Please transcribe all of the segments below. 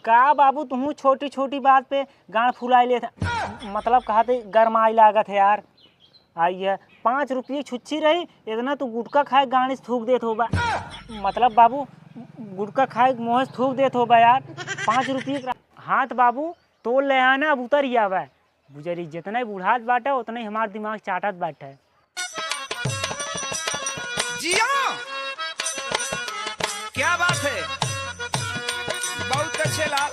का बाबू तुम छोटी छोटी बात पे गांड फुलाई ले मतलब कहा थे गरमाई लागत है यार। आइए 5 रुपये छुच्छी रही इतना तू गुटका खाए गाड़ी से थूक देत होगा। मतलब बाबू गुटका खाए मुँह से थूक देत होगा यार। 5 रुपये हाथ बाबू तो ले आना अब उतर ही आवा बुझरी जितना ही बुढ़ात बाटे उतना ही हमार दिमाग चाटत बाटे। जिया क्या बात है, बहुत अच्छे लाल।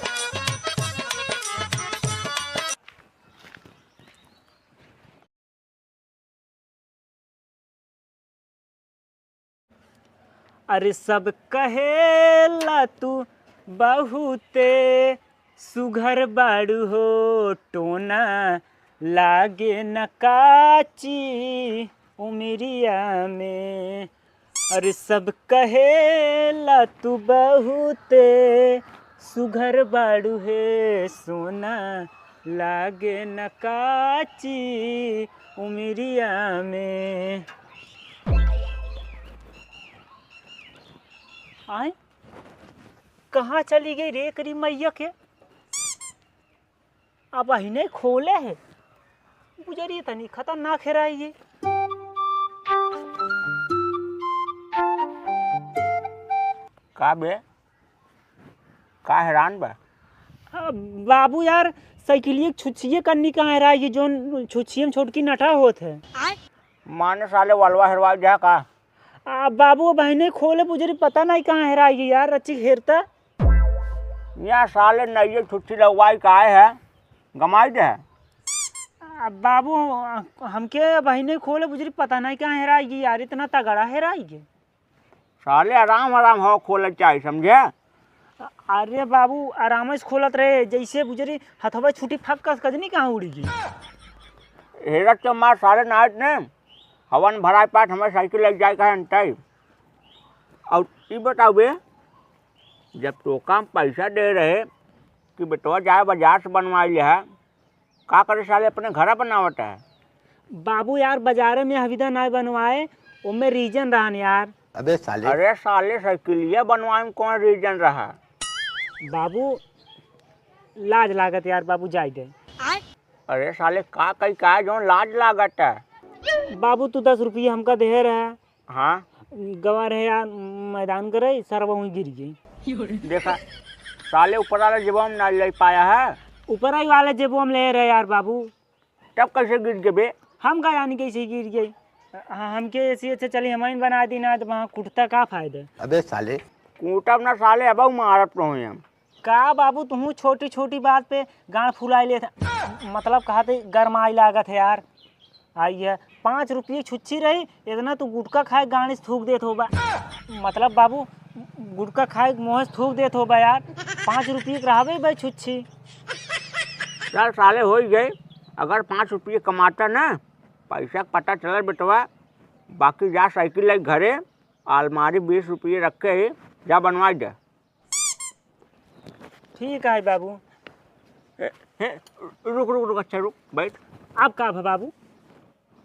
अरे सब कहेला तू बहुते सुघर बाड़ू हो टोना लागे न काची उमरिया में। अरे सब कहेला तू बहुते सुघर बाड़ू है सोना लागे न काची उमरिया में। आए कहाँ चली गई रे करी मैया के अब अहिने खोले है गुजरी तनी खतरनाक है रही है। का बे का हैरान बा? बाबू यार साइकिलिए छुच्छिए करनी कहाँ है ये जो छुच्छिए में छोटकी नटा होत है माने साले वलवा हेरवा जा का? बाबू बहने खोले बुझरी पता नहीं कहाँ है ये यार रच्ची घेरता यहाँ साले नई छुट्टी लगवाई का है गमाई दे है। बाबू हमके बहने खोले बुझरी पता नहीं कहाँ है ये यार इतना तगड़ा है ये साले आराम आराम हो खोल चाहिए समझे। अरे बाबू आराम से खोलत रहे जैसे बुझरी हथवा छुट्टी फक कस कजनी कहाँ उड़ी गई। हेरत तो मार साले नाइट ने हवन भराए पाठ हमें साइकिल लग जाए का अंटाई। और ये बताओ बे जब तो काम पैसा दे रहे कि बेटवा जाए बाजार से बनवा ले है का करे साले अपने घर बनावट है। बाबू यार बाजारे में हविदा नहीं बनवाए उनमें रीजन रहन यार। अबे साले अरे साले साइकिलिया बनवाए में कौन रीजन रहा? बाबू लाज लागत यार बाबू जाए दे। अरे साले का कई का जो लाज लागत है। बाबू तू 10 रुपये हमका दे रहा। हाँ गवा रहे यार मैदान करे सर वहीं गिर गई। देखा साले ऊपर वाला जेबो में ना ले पाया है ऊपर ही वाले जेबो हम ले रहे यार बाबू। तब कैसे गिर गए बे? हम का यानी कैसे गिर गई हमके ऐसे अच्छा चलिए हमारी बना दी ना तो वहाँ कुटता का फायदा। अबे साले कूटब ना साले अब मारत रहो हम का बाबू तुम छोटी छोटी बात पे गांड फुलाई ले मतलब कहा थे गरमाई लागत है यार। आइए 5 रुपये छुच्छी रही इतना तू गुटका खाए गाड़ी से थूक देत होगा। मतलब बाबू गुटका खाए मुँह से थूक देत होगा यार 5 रुपये रहे भाई छुच्छी। चल साले हो ही गए अगर 5 रुपये कमाता ना पैसा पता चला बेटवा बाकी जा साइकिल ले घरे अलमारी 20 रुपये रखे ही जा बनवा दे। ठीक है बाबू। रुक रुक रुक अच्छा रुक बैठ। आप का है बाबू?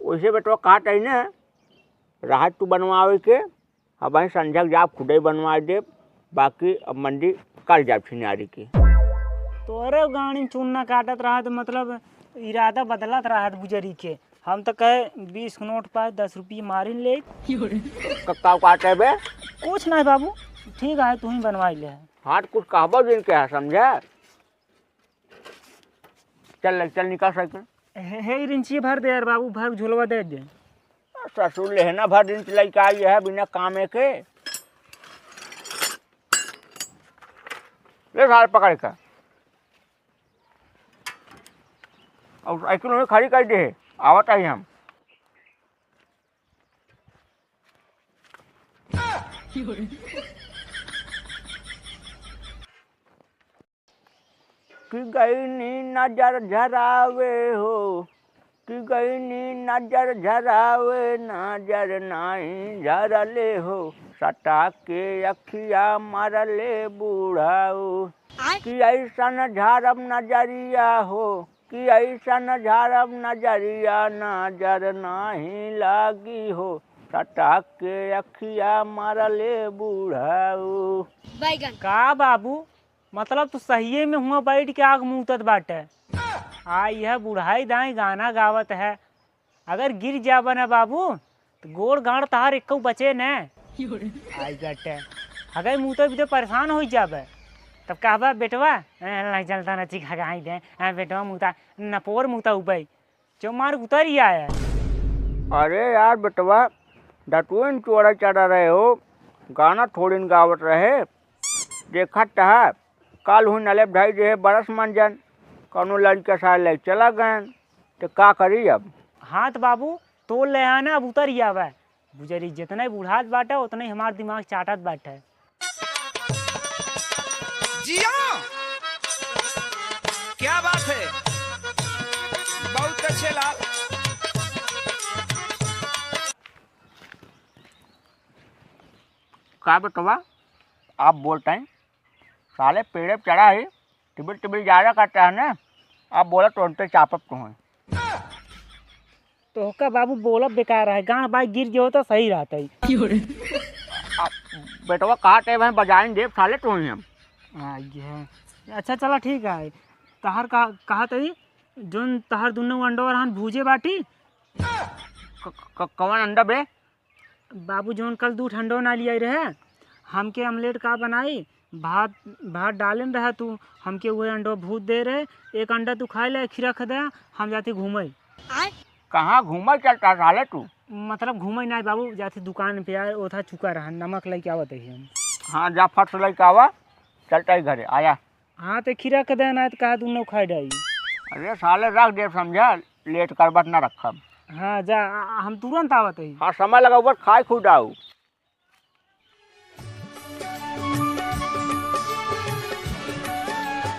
वैसे बेटवा काट है ना राहत तू बनवावे के अब वहीं संझा जाप खुदे बनवा दे बाकी अब मंडी कल जाप छिनारी की। तो अरे गाड़ी में चूना काटत रहा तो मतलब इरादा बदलत रहा बुजरी के। हम तो कहे 20 नोट पाए 10 रुपये मारी ले। कक्का काटे बे? कुछ नहीं बाबू ठीक है तू ही बनवा ले। हाथ कुछ कहबो दिन के है समझे। चल चल निकाल साइकिल। हे रिंची भर दे यार बाबू भर झुलवा दे दे। ससुर लेना भर दिन चलाई का आई है बिना कामे के ले साल पकड़ का और साइकिल में खड़ी कर दे आवत आई हम। कि गई नी नजर झरावे हो कि गई नी नजर झरावे नजर नहीं झरले हो सटा के अखिया मरले बूढ़ाऊ कि ऐसा न झारब नजरिया हो कि ऐसा न झारब नजरिया नजर नहीं लागी हो सटा के अखिया मरले बूढ़ाऊ। का बाबू मतलब तू सहिए में हुआ बैठ के आग मुँतत बाटे। आ यह बुढ़ाई दाई गाना गावत है, अगर गिर जाबा ना बाबू तो गोड़ गाड़ तहार एक बचे न। आई गटे अगर मुँह भी तो परेशान हो जाबे, तब कहबा बेटवा चलता न चिखा गाई दे बेटवा मुँता नपोर मुँता उबई जो मार उतर ही आया। अरे यार बेटवा डटुन चोरा चढ़ा रहे हो, गाना थोड़ी न गावत रहे। देखा टहा काल हुई नले ढाई जे बरस मन जन कौनो लड़का साल ले चला गए तो का करी अब। हाँ तो बाबू तो ले आना, अब उतर ही आवे। बुझरी जितना ही बुढ़ात बाटे उतना ही हमार दिमाग चाटत बाटे। जिया क्या बात है, बहुत अच्छे लाल। का बेटवा आप बोलते हैं साले पेड़े पे चढ़ा है टिबिल टिबिल ज्यादा करता है ना, आप बोला तुरंत चापक तो हैं। तो का बाबू बोलब बेकार है, गाँव बाइक गिर जो तो सही रहता है। बेटवा कहा टे वहीं बजाएं देव साले तो हैं हम। अच्छा चला ठीक है। तहार कहा तही जोन तहार दुनो अंडो रहन भूजे बाटी। कौन अंडा बे? बाबू जोन कल 2 ठंडो ना लिया रहे, हमके अमलेट का बनाई, भात भात डालन रहा तू, हमके वही अंडो भूत दे रहे। एक अंडा तू खाए ले खीरा खदे, हम जाते घूमे। कहाँ घूमा चलता साले तू? मतलब घूमे ना बाबू, जाते दुकान पे आए ओथा चुका रहा, नमक लेके आवत है हम। हाँ जा फट से लेके आवा, चलता ही घरे आया। हाँ तो खीरा खदे ना तो कहा तू खाए डाई। अरे साले रख दे समझा, लेट कर बट ना रखा। हाँ जा हम तुरंत आवत है। हाँ समय लगा ऊपर खाए खुद आऊ।